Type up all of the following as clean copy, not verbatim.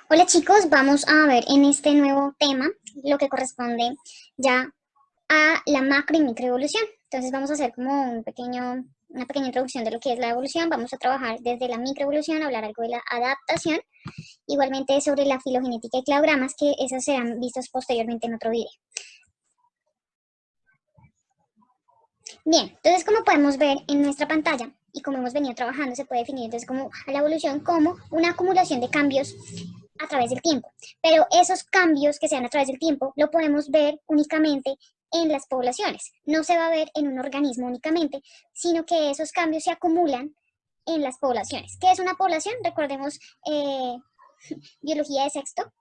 Hola chicos, vamos a ver en este nuevo tema lo que corresponde ya a la macro y microevolución. Entonces vamos a hacer como una pequeña introducción de lo que es la evolución. Vamos a trabajar desde la microevolución, hablar algo de la adaptación, igualmente sobre la filogenética y cladogramas, que esos serán vistos posteriormente en otro video. Bien, entonces como podemos ver en nuestra pantalla y como hemos venido trabajando, se puede definir entonces como a la evolución como una acumulación de cambios a través del tiempo. Pero esos cambios que se dan a través del tiempo lo podemos ver únicamente en las poblaciones. No se va a ver en un organismo únicamente, sino que esos cambios se acumulan en las poblaciones. ¿Qué es una población? Recordemos biología de sexto.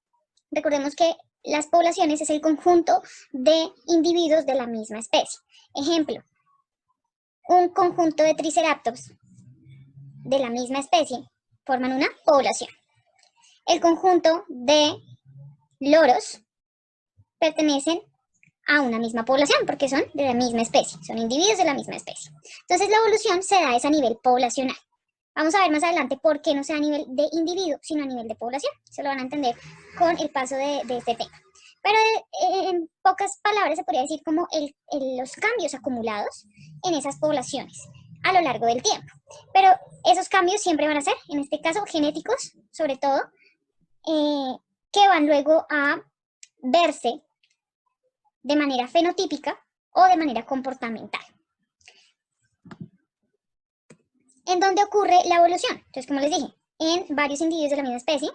Recordemos que las poblaciones es el conjunto de individuos de la misma especie. Ejemplo, un conjunto de triceratops de la misma especie forman una población. El conjunto de loros pertenecen a una misma población porque son de la misma especie, son individuos de la misma especie. Entonces la evolución se da a nivel poblacional. Vamos a ver más adelante por qué no se da a nivel de individuo, sino a nivel de población. Se lo van a entender con el paso de este tema. Pero en pocas palabras se podría decir como los cambios acumulados en esas poblaciones a lo largo del tiempo. Pero esos cambios siempre van a ser, en este caso, genéticos, sobre todo, que van luego a verse de manera fenotípica o de manera comportamental. ¿En dónde ocurre la evolución? Entonces, como les dije, en varios individuos de la misma especie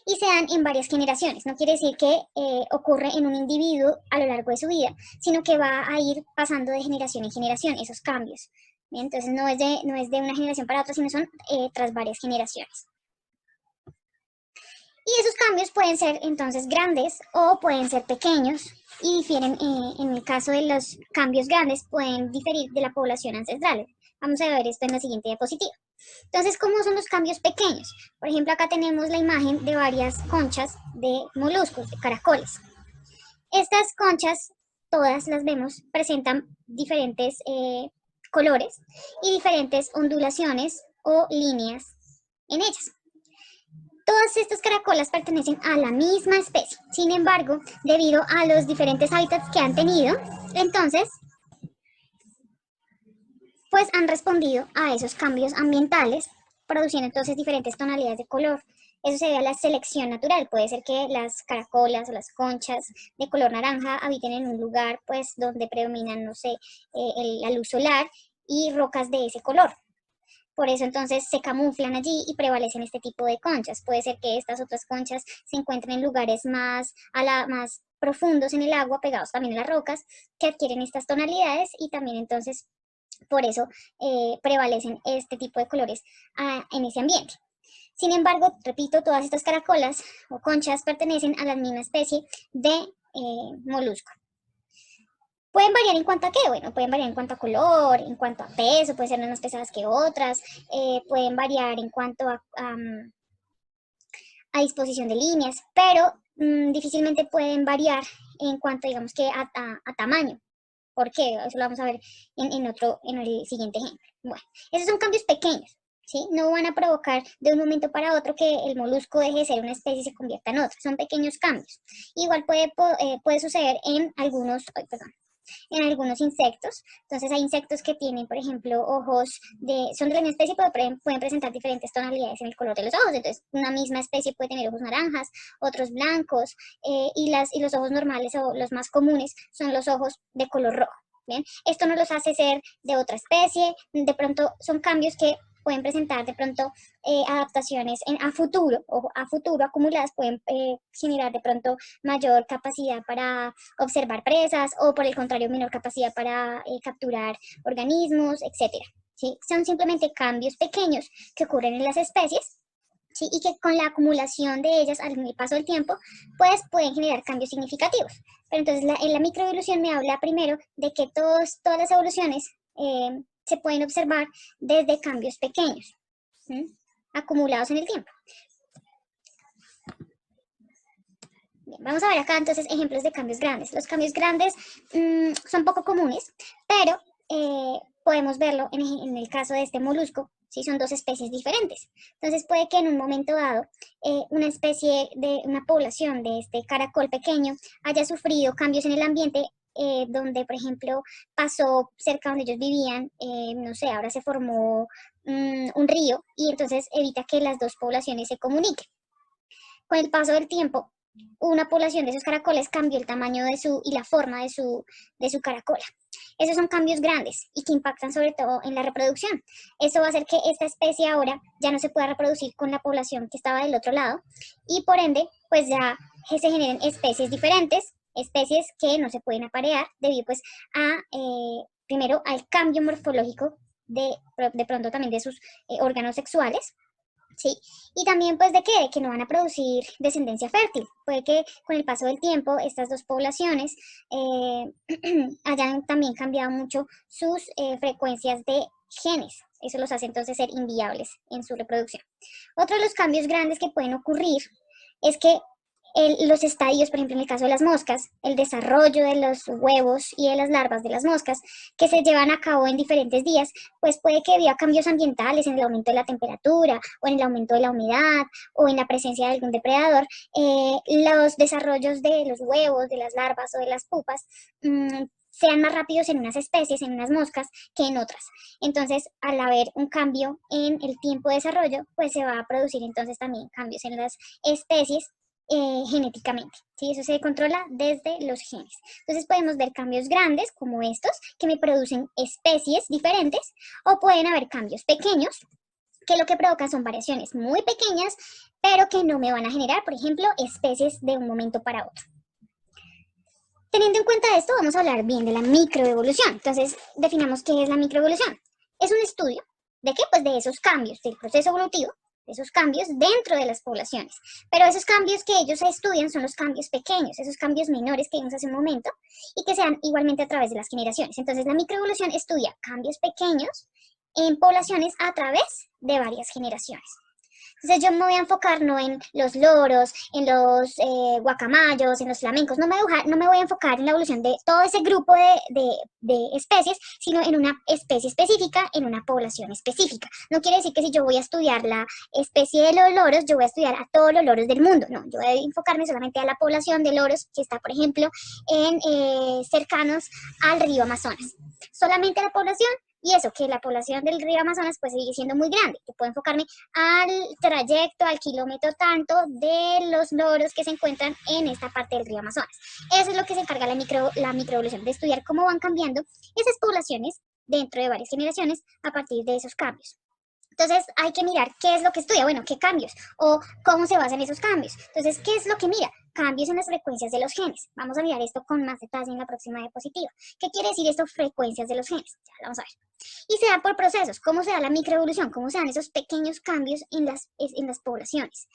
y se dan en varias generaciones. No quiere decir que ocurre en un individuo a lo largo de su vida, sino que va a ir pasando de generación en generación esos cambios. Bien, entonces no es de una generación para otra, sino son tras varias generaciones. Y esos cambios pueden ser entonces grandes o pueden ser pequeños y difieren, en el caso de los cambios grandes, pueden diferir de la población ancestral. Vamos a ver esto en la siguiente diapositiva. Entonces, ¿cómo son los cambios pequeños? Por ejemplo, acá tenemos la imagen de varias conchas de moluscos, de caracoles. Estas conchas, todas las vemos, presentan diferentes colores y diferentes ondulaciones o líneas en ellas. Todas estas caracolas pertenecen a la misma especie. Sin embargo, debido a los diferentes hábitats que han tenido, entonces, pues han respondido a esos cambios ambientales, produciendo entonces diferentes tonalidades de color. Eso se debe a la selección natural. Puede ser que las caracolas o las conchas de color naranja habiten en un lugar, pues, donde predominan, no sé, la luz solar y rocas de ese color. Por eso entonces se camuflan allí y prevalecen este tipo de conchas. Puede ser que estas otras conchas se encuentren en lugares más profundos en el agua, pegados también a las rocas, que adquieren estas tonalidades y también entonces por eso prevalecen este tipo de colores en ese ambiente. Sin embargo, repito, todas estas caracolas o conchas pertenecen a la misma especie de molusco. Pueden variar en cuanto a qué, bueno, pueden variar en cuanto a color, en cuanto a peso, pueden ser unas más pesadas que otras, pueden variar en cuanto a disposición de líneas, pero difícilmente pueden variar en cuanto, digamos que a tamaño. ¿Por qué? Eso lo vamos a ver en el siguiente ejemplo. Bueno, esos son cambios pequeños, ¿sí? No van a provocar de un momento para otro que el molusco deje de ser una especie y se convierta en otra. Son pequeños cambios. Igual puede suceder en algunos insectos. Entonces hay insectos que tienen, por ejemplo, ojos son de la misma especie, pero pueden presentar diferentes tonalidades en el color de los ojos. Entonces una misma especie puede tener ojos naranjas, otros blancos, y los ojos normales o los más comunes son los ojos de color rojo. Bien, esto no los hace ser de otra especie, de pronto son cambios que pueden presentar de pronto adaptaciones a futuro acumuladas, pueden generar de pronto mayor capacidad para observar presas o por el contrario menor capacidad para capturar organismos, etcétera. ¿Sí? Son simplemente cambios pequeños que ocurren en las especies, ¿sí? Y que con la acumulación de ellas al paso del tiempo, pues pueden generar cambios significativos. Pero entonces en la microevolución me habla primero de que todas las evoluciones se pueden observar desde cambios pequeños, ¿sí? Acumulados en el tiempo. Bien, vamos a ver acá entonces ejemplos de cambios grandes. Los cambios grandes son poco comunes, pero podemos verlo en el caso de este molusco, ¿sí? Son dos especies diferentes. Entonces puede que en un momento dado una especie de una población de este caracol pequeño haya sufrido cambios en el ambiente donde, por ejemplo, pasó cerca donde ellos vivían, no sé, ahora se formó un río y entonces evita que las dos poblaciones se comuniquen. Con el paso del tiempo, una población de esos caracoles cambió el tamaño y la forma de su caracola. Esos son cambios grandes y que impactan sobre todo en la reproducción. Eso va a hacer que esta especie ahora ya no se pueda reproducir con la población que estaba del otro lado y por ende, pues ya se generen especies diferentes, especies que no se pueden aparear debido pues a, primero, al cambio morfológico de pronto también de sus órganos sexuales. ¿Sí? Y también pues de que no van a producir descendencia fértil. Puede que con el paso del tiempo estas dos poblaciones hayan también cambiado mucho sus frecuencias de genes. Eso los hace entonces ser inviables en su reproducción. Otro de los cambios grandes que pueden ocurrir es que los estadios, por ejemplo, en el caso de las moscas, el desarrollo de los huevos y de las larvas de las moscas que se llevan a cabo en diferentes días, pues puede que debido a cambios ambientales, en el aumento de la temperatura o en el aumento de la humedad o en la presencia de algún depredador, los desarrollos de los huevos, de las larvas o de las pupas sean más rápidos en unas especies, en unas moscas, que en otras. Entonces, al haber un cambio en el tiempo de desarrollo, pues se va a producir entonces también cambios en las especies genéticamente, ¿sí? Eso se controla desde los genes. Entonces podemos ver cambios grandes como estos que me producen especies diferentes o pueden haber cambios pequeños que lo que provocan son variaciones muy pequeñas pero que no me van a generar, por ejemplo, especies de un momento para otro. Teniendo en cuenta esto, vamos a hablar bien de la microevolución. Entonces, definamos qué es la microevolución. Es un estudio de qué, pues de esos cambios del proceso evolutivo, de esos cambios dentro de las poblaciones. Pero esos cambios que ellos estudian son los cambios pequeños, esos cambios menores que vimos hace un momento y que se dan igualmente a través de las generaciones. Entonces, la microevolución estudia cambios pequeños en poblaciones a través de varias generaciones. Entonces yo me voy a enfocar no en los loros, en los guacamayos, en los flamencos, no me voy a enfocar en la evolución de todo ese grupo de especies, sino en una especie específica, en una población específica. No quiere decir que si yo voy a estudiar la especie de los loros, yo voy a estudiar a todos los loros del mundo. No, yo voy a enfocarme solamente a la población de loros que está, por ejemplo, en cercanos al río Amazonas. Solamente a la población. Y eso, que la población del río Amazonas pues sigue siendo muy grande. Yo puedo enfocarme al trayecto, al kilómetro tanto de los loros que se encuentran en esta parte del río Amazonas. Eso es lo que se encarga la microevolución, de estudiar cómo van cambiando esas poblaciones dentro de varias generaciones a partir de esos cambios. Entonces hay que mirar qué es lo que estudia, bueno, qué cambios o cómo se basan esos cambios. Entonces, ¿qué es lo que mira? Cambios en las frecuencias de los genes. Vamos a mirar esto con más detalle en la próxima diapositiva. ¿Qué quiere decir esto, frecuencias de los genes? Ya lo vamos a ver. Y se da por procesos. ¿Cómo se da la microevolución? ¿Cómo se dan esos pequeños cambios en las poblaciones?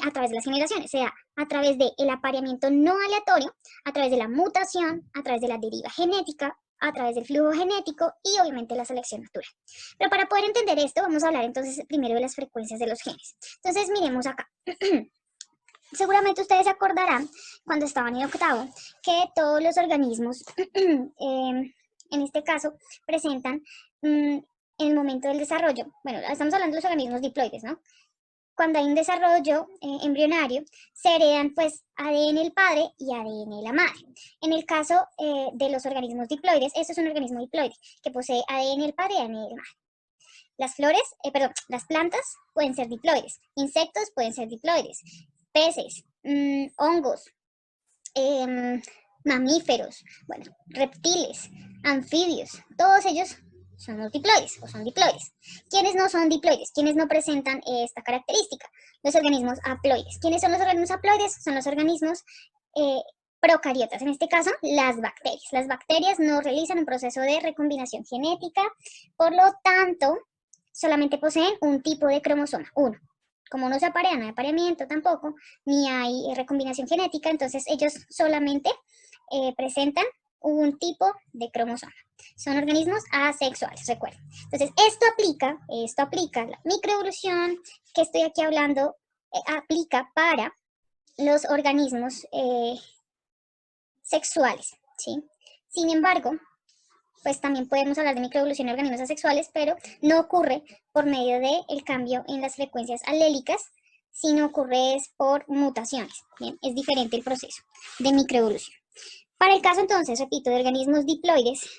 A través de las generaciones. Se da a través del apareamiento no aleatorio, a través de la mutación, a través de la deriva genética, a través del flujo genético y obviamente la selección natural. Pero para poder entender esto, vamos a hablar entonces primero de las frecuencias de los genes. Entonces, miremos acá. Seguramente ustedes se acordarán, cuando estaban en octavo, que todos los organismos, en este caso, presentan en el momento del desarrollo, bueno, estamos hablando de los organismos diploides, ¿no? Cuando hay un desarrollo embrionario, se heredan pues ADN del padre y ADN de la madre. En el caso de los organismos diploides, esto es un organismo diploide que posee ADN del padre y ADN de la madre. Las flores, las plantas pueden ser diploides, insectos pueden ser diploides, peces, hongos, mamíferos, bueno, reptiles, anfibios, todos ellos son multiploides o son diploides. ¿Quiénes no son diploides? ¿Quiénes no presentan esta característica? Los organismos haploides. ¿Quiénes son los organismos haploides? Son los organismos procariotas, en este caso las bacterias. Las bacterias no realizan un proceso de recombinación genética, por lo tanto, solamente poseen un tipo de cromosoma, uno. Como no se aparean, no hay apareamiento tampoco, ni hay recombinación genética, entonces ellos solamente presentan un tipo de cromosoma. Son organismos asexuales, recuerden. Entonces, esto aplica, la microevolución que estoy aquí hablando, aplica para los organismos sexuales, ¿sí? Sin embargo, pues también podemos hablar de microevolución en organismos asexuales, pero no ocurre por medio del cambio en las frecuencias alélicas, sino ocurre es por mutaciones. Bien, es diferente el proceso de microevolución. Para el caso entonces, repito, de organismos diploides,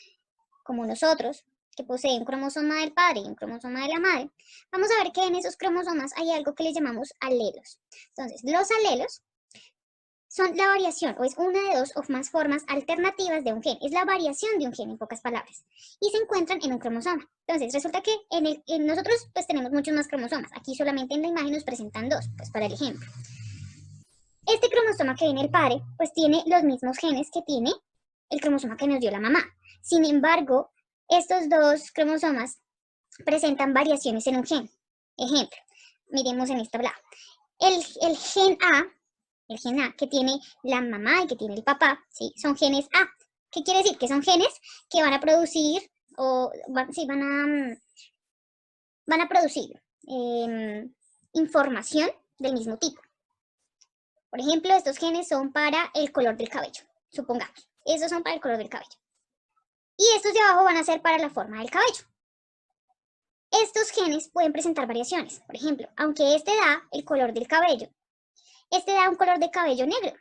como nosotros, que poseen un cromosoma del padre y un cromosoma de la madre, vamos a ver que en esos cromosomas hay algo que le llamamos alelos. Entonces, los alelos son la variación, o es una de dos o más formas alternativas de un gen. Es la variación de un gen, en pocas palabras. Y se encuentran en un cromosoma. Entonces, resulta que en nosotros pues tenemos muchos más cromosomas. Aquí solamente en la imagen nos presentan dos, pues para el ejemplo. Este cromosoma que viene el padre, pues tiene los mismos genes que tiene el cromosoma que nos dio la mamá. Sin embargo, estos dos cromosomas presentan variaciones en un gen. Ejemplo, miremos en esta tabla. El gen A que tiene la mamá y que tiene el papá, ¿sí? Son genes A. ¿Qué quiere decir? Que son genes que van a producir, van a producir información del mismo tipo. Por ejemplo, estos genes son para el color del cabello, supongamos. Estos son para el color del cabello. Y estos de abajo van a ser para la forma del cabello. Estos genes pueden presentar variaciones. Por ejemplo, aunque este da el color del cabello, este da un color de cabello negro.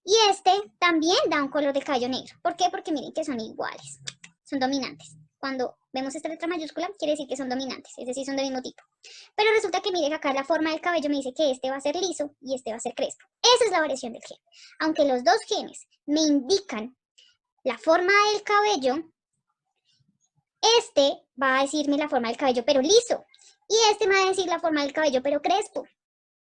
Y este también da un color de cabello negro. ¿Por qué? Porque miren que son iguales, son dominantes. Cuando vemos esta letra mayúscula, quiere decir que son dominantes, es decir, son del mismo tipo. Pero resulta que miren acá la forma del cabello me dice que este va a ser liso y este va a ser crespo. Esa es la variación del gen. Aunque los dos genes me indican la forma del cabello, este va a decirme la forma del cabello pero liso. Y este me va a decir la forma del cabello pero crespo.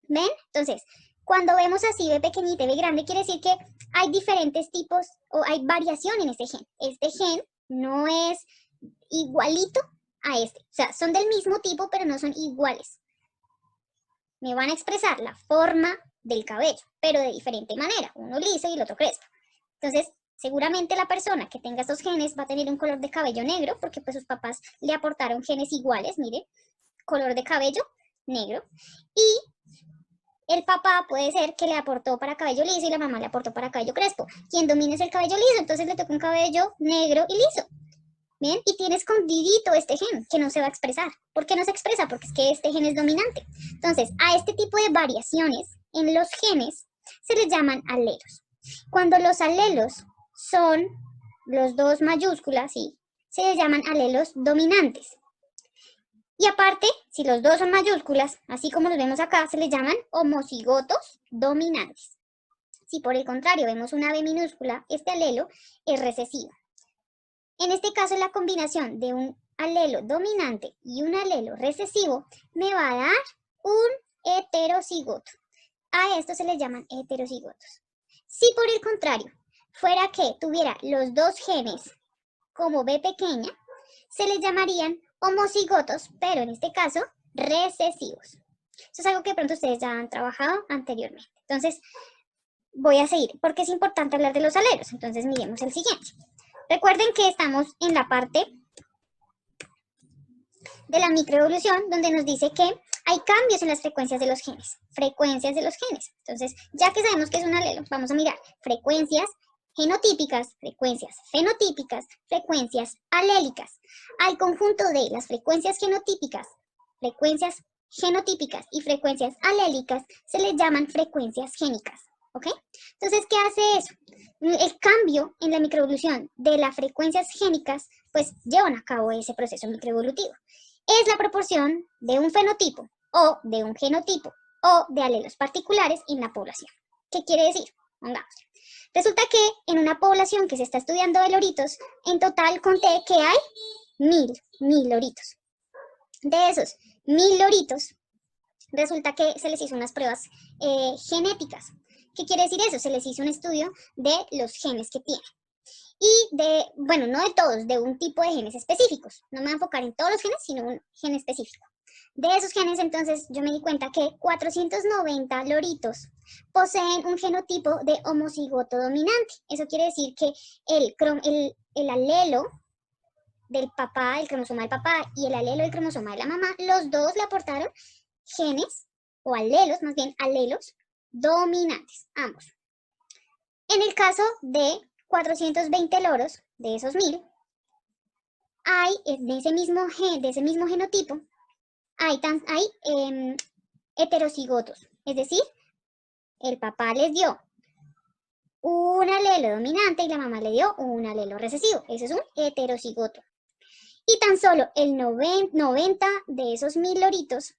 ¿Ven? Entonces, cuando vemos así B pequeñita y B grande, quiere decir que hay diferentes tipos o hay variación en este gen. Este gen no es igualito a este. O sea, son del mismo tipo, pero no son iguales. Me van a expresar la forma del cabello, pero de diferente manera. Uno liso y el otro crespo. Entonces, seguramente la persona que tenga estos genes va a tener un color de cabello negro, porque pues sus papás le aportaron genes iguales, mire, color de cabello negro. Y el papá puede ser que le aportó para cabello liso y la mamá le aportó para cabello crespo. Quien domina es el cabello liso, entonces le toca un cabello negro y liso. ¿Bien? Y tiene escondidito este gen que no se va a expresar. ¿Por qué no se expresa? Porque es que este gen es dominante. Entonces, a este tipo de variaciones en los genes se les llaman alelos. Cuando los alelos son los dos mayúsculas, ¿sí? Se les llaman alelos dominantes. Y aparte, si los dos son mayúsculas, así como los vemos acá, se les llaman homocigotos dominantes. Si por el contrario vemos una B minúscula, este alelo es recesivo. En este caso, la combinación de un alelo dominante y un alelo recesivo me va a dar un heterocigoto. A esto se les llaman heterocigotos. Si por el contrario fuera que tuviera los dos genes como B pequeña, se les llamarían homocigotos, pero en este caso recesivos. Eso es algo que de pronto ustedes ya han trabajado anteriormente. Entonces, voy a seguir porque es importante hablar de los alelos. Entonces, miremos el siguiente. Recuerden que estamos en la parte de la microevolución donde nos dice que hay cambios en las frecuencias de los genes. Frecuencias de los genes. Entonces, ya que sabemos que es un alelo, vamos a mirar frecuencias genotípicas, frecuencias fenotípicas, frecuencias alélicas. Al conjunto de las frecuencias genotípicas y frecuencias alélicas se les llaman frecuencias génicas. ¿Ok? Entonces, ¿qué hace eso? El cambio en la microevolución de las frecuencias génicas, pues llevan a cabo ese proceso microevolutivo. Es la proporción de un fenotipo o de un genotipo o de alelos particulares en la población. ¿Qué quiere decir? Pongamos. Resulta que en una población que se está estudiando de loritos, en total conté que hay 1000 loritos. De esos 1000 loritos, resulta que se les hizo unas pruebas genéticas. ¿Qué quiere decir eso? Se les hizo un estudio de los genes que tienen. Y bueno, no de todos, de un tipo de genes específicos. No me voy a enfocar en todos los genes, sino un gen específico. De esos genes, entonces, yo me di cuenta que 490 loritos poseen un genotipo de homocigoto dominante. Eso quiere decir que el alelo del papá, el cromosoma del papá y el alelo del cromosoma de la mamá, los dos le aportaron genes, o alelos, más bien alelos, dominantes, ambos. En el caso de 420 loros, de esos 1000, hay de ese mismo genotipo, hay heterocigotos, es decir, el papá les dio un alelo dominante y la mamá le dio un alelo recesivo. Eso es un heterocigoto. Y tan solo el 90 de esos 1000 loritos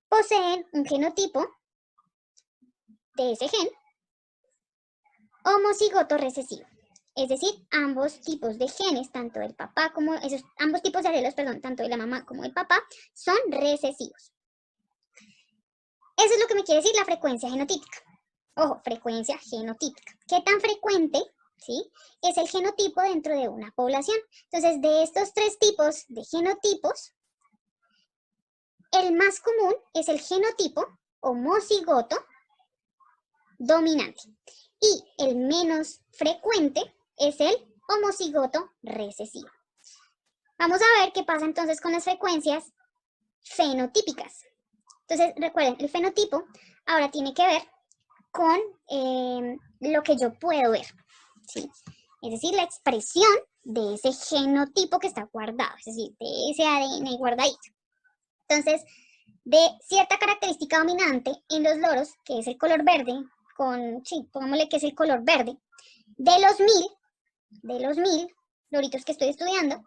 poseen un genotipo de ese gen homocigoto recesivo. Es decir, ambos tipos de genes, tanto del papá como ambos tipos de alelos, perdón, tanto de la mamá como del papá, son recesivos. Eso es lo que me quiere decir la frecuencia genotípica. Ojo, frecuencia genotípica. ¿Qué tan frecuente, sí, es el genotipo dentro de una población? Entonces, de estos 3 tipos de genotipos, el más común es el genotipo homocigoto dominante. Y el menos frecuente es el homocigoto recesivo. Vamos a ver qué pasa entonces con las frecuencias fenotípicas. Entonces, recuerden, el fenotipo ahora tiene que ver con lo que yo puedo ver, ¿sí? Es decir, la expresión de ese genotipo que está guardado, es decir, de ese ADN guardadito. Entonces, de cierta característica dominante en los loros, que es el color verde, pongámosle que es el color verde, de los 1000 loritos que estoy estudiando,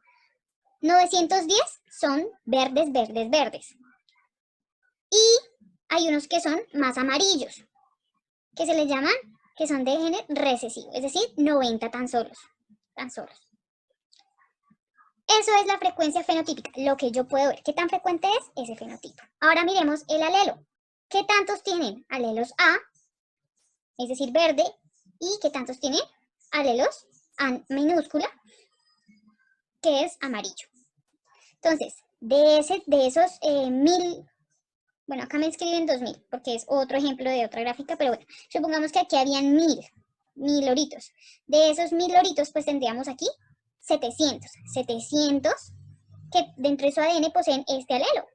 910 son verdes, verdes, verdes. Y hay unos que son más amarillos, que se les llaman, que son de gen recesivo, es decir, 90 tan solos. Eso es la frecuencia fenotípica, lo que yo puedo ver. ¿Qué tan frecuente es ese fenotipo? Ahora miremos el alelo. ¿Qué tantos tienen alelos A, es decir, verde, y qué tantos tienen alelos A minúscula, que es amarillo? Entonces, de esos 1000, bueno, acá me escriben 2000, porque es otro ejemplo de otra gráfica, pero bueno, supongamos que aquí habían 1000 loritos. De esos 1000 loritos, pues tendríamos aquí 700 que dentro de su ADN poseen este alelo.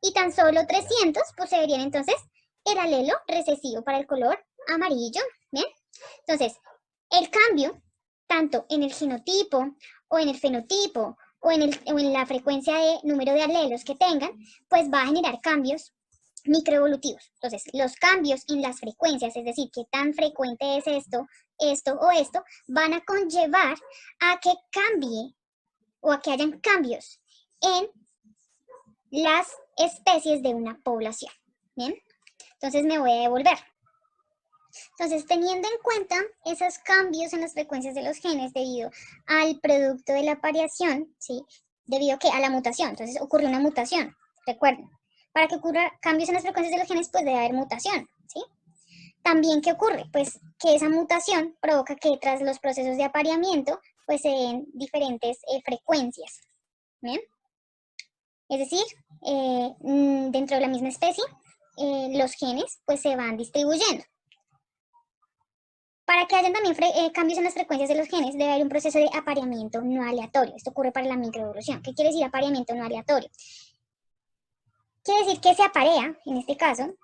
Y tan solo 300 poseerían entonces el alelo recesivo para el color amarillo. ¿Bien? Entonces, el cambio, tanto en el genotipo o en el fenotipo o en la frecuencia de número de alelos que tengan, pues va a generar cambios microevolutivos. Entonces, los cambios en las frecuencias, es decir, qué tan frecuente es esto o esto, van a conllevar a que cambie o a que hayan cambios en las especies de una población. ¿Bien? Entonces me voy a devolver. Entonces, teniendo en cuenta esos cambios en las frecuencias de los genes debido al producto de la variación, ¿sí? Debido a la mutación. Entonces, ocurre una mutación. Recuerden, para que ocurra cambios en las frecuencias de los genes, pues debe haber mutación, ¿sí? También, ¿qué ocurre? Pues que esa mutación provoca que tras los procesos de apareamiento, pues se den diferentes frecuencias. ¿Bien? Es decir, dentro de la misma especie, los genes pues se van distribuyendo. Para que hayan también cambios en las frecuencias de los genes, debe haber un proceso de apareamiento no aleatorio. Esto ocurre para la microevolución. ¿Qué quiere decir apareamiento no aleatorio? Quiere decir que se aparea, en este caso,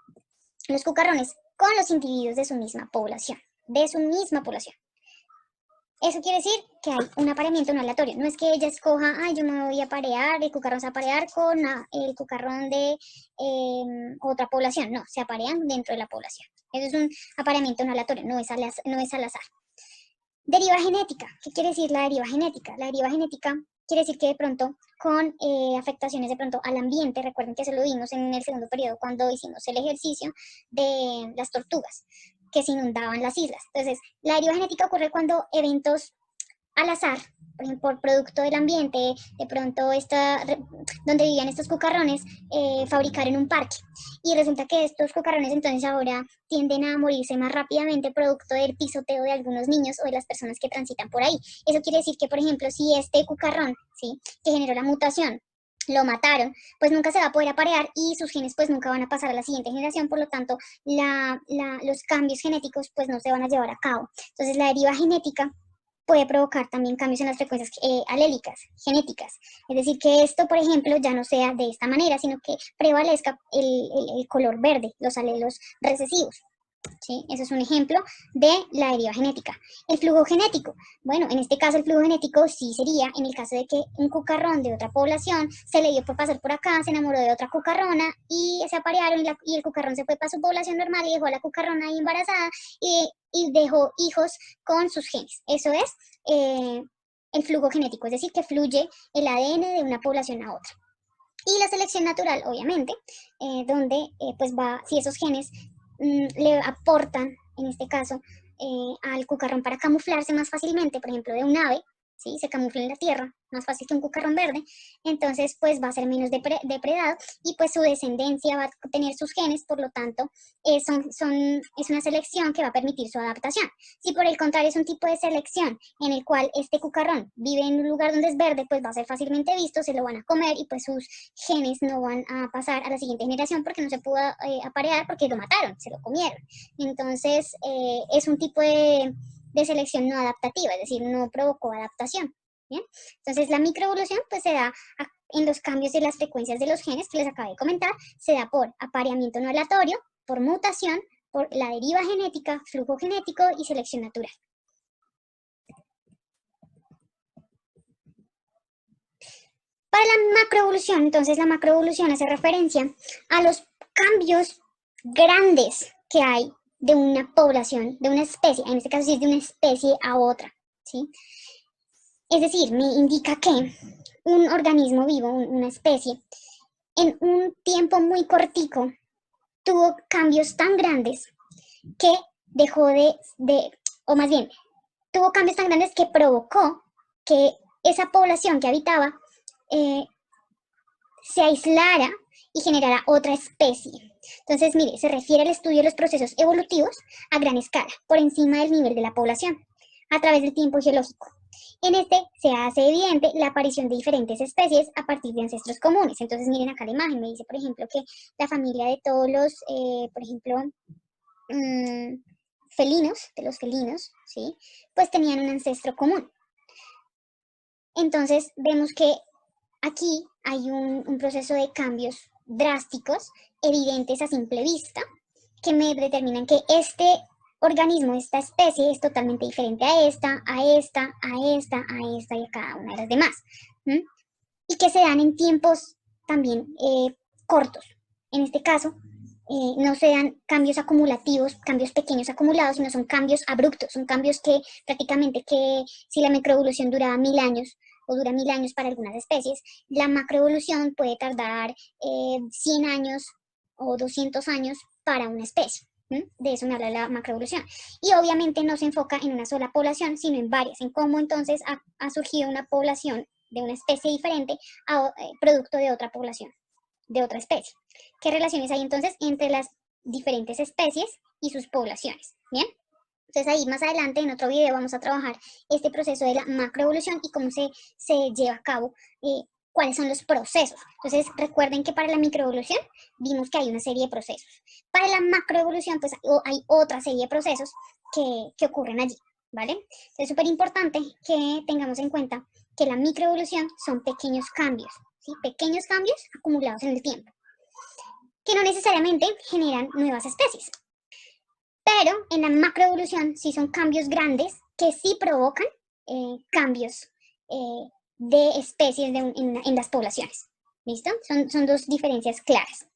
los cucarrones con los individuos de su misma población. Eso quiere decir que hay un apareamiento no aleatorio. No es que ella escoja, yo me voy a aparear, el cucarrón se va a aparear con el cucarrón de otra población. No, se aparean dentro de la población. Eso es un apareamiento no aleatorio, no es al azar. Deriva genética. ¿Qué quiere decir la deriva genética? La deriva genética quiere decir que de pronto con afectaciones de pronto al ambiente, recuerden que eso lo vimos en el segundo periodo cuando hicimos el ejercicio de las tortugas que se inundaban las islas. Entonces, la deriva genética ocurre cuando eventos al azar, por ejemplo, por producto del ambiente, de pronto donde vivían estos cucarrones, fabricaron un parque. Y resulta que estos cucarrones entonces ahora tienden a morirse más rápidamente producto del pisoteo de algunos niños o de las personas que transitan por ahí. Eso quiere decir que, por ejemplo, si este cucarrón, ¿sí?, que generó la mutación, lo mataron, pues nunca se va a poder aparear y sus genes pues nunca van a pasar a la siguiente generación, por lo tanto los cambios genéticos pues no se van a llevar a cabo. Entonces la deriva genética puede provocar también cambios en las frecuencias alélicas, genéticas. Es decir, que esto, por ejemplo, ya no sea de esta manera, sino que prevalezca el color verde, los alelos recesivos, ¿sí? Eso es un ejemplo de la deriva genética. El flujo genético. Bueno, en este caso el flujo genético sí sería en el caso de que un cucarrón de otra población se le dio por pasar por acá, se enamoró de otra cucarrona y se aparearon y el cucarrón se fue para su población normal y dejó a la cucarrona ahí embarazada y dejó hijos con sus genes. Eso es el flujo genético, es decir, que fluye el ADN de una población a otra. Y la selección natural, obviamente, donde pues va, si esos genes le aportan, en este caso, al cucarrón para camuflarse más fácilmente, por ejemplo, de un ave, ¿sí? Se camufla en la tierra, más fácil que un cucarrón verde, entonces pues va a ser menos depredado y pues su descendencia va a tener sus genes, por lo tanto es una selección que va a permitir su adaptación. Si por el contrario es un tipo de selección en el cual este cucarrón vive en un lugar donde es verde, pues va a ser fácilmente visto, se lo van a comer y pues sus genes no van a pasar a la siguiente generación porque no se pudo aparear porque lo mataron, se lo comieron. Entonces es un tipo de selección no adaptativa, es decir, no provocó adaptación. ¿Bien? Entonces la microevolución pues se da en los cambios de las frecuencias de los genes que les acabé de comentar, se da por apareamiento no aleatorio, por mutación, por la deriva genética, flujo genético y selección natural. Para la macroevolución, entonces la macroevolución hace referencia a los cambios grandes que hay de una población, de una especie, en este caso sí es de una especie a otra, ¿sí? Es decir, me indica que un organismo vivo, una especie, en un tiempo muy cortico, tuvo cambios tan grandes que dejó o más bien, tuvo cambios tan grandes que provocó que esa población que habitaba se aislara y generara otra especie. Entonces, mire, se refiere al estudio de los procesos evolutivos a gran escala, por encima del nivel de la población, a través del tiempo geológico. En este se hace evidente la aparición de diferentes especies a partir de ancestros comunes. Entonces miren acá la imagen, me dice por ejemplo que la familia de todos los, por ejemplo, felinos, de los felinos, ¿sí? Pues tenían un ancestro común. Entonces vemos que aquí hay un proceso de cambios drásticos, evidentes a simple vista, que me determinan que este organismo, esta especie, es totalmente diferente a esta, a esta, a esta, a esta y a cada una de las demás. ¿Mm? Y que se dan en tiempos también cortos. En este caso, no se dan cambios acumulativos, cambios pequeños acumulados, sino son cambios abruptos, son cambios que prácticamente que si la microevolución duraba 1000 años, o dura 1000 años para algunas especies, la macroevolución puede tardar 100 años o 200 años para una especie. De eso me habla la macroevolución. Y obviamente no se enfoca en una sola población, sino en varias, en cómo entonces ha surgido una población de una especie diferente producto de otra población, de otra especie. ¿Qué relaciones hay entonces entre las diferentes especies y sus poblaciones? Bien. Entonces ahí más adelante en otro video vamos a trabajar este proceso de la macroevolución y cómo se lleva a cabo, cuáles son los procesos. Entonces recuerden que para la microevolución vimos que hay una serie de procesos. Para la macroevolución pues hay otra serie de procesos que ocurren allí, ¿vale? Entonces es súper importante que tengamos en cuenta que la microevolución son pequeños cambios, ¿sí? Pequeños cambios acumulados en el tiempo, que no necesariamente generan nuevas especies. Pero en la macroevolución sí son cambios grandes que sí provocan cambios de especies en las poblaciones. ¿Listo? Son dos diferencias claras.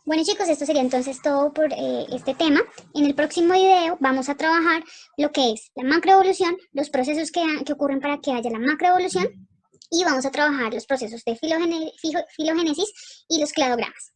Bueno chicos, esto sería entonces todo por este tema. En el próximo video vamos a trabajar lo que es la macroevolución, los procesos que ocurren para que haya la macroevolución y vamos a trabajar los procesos de filogénesis y los cladogramas.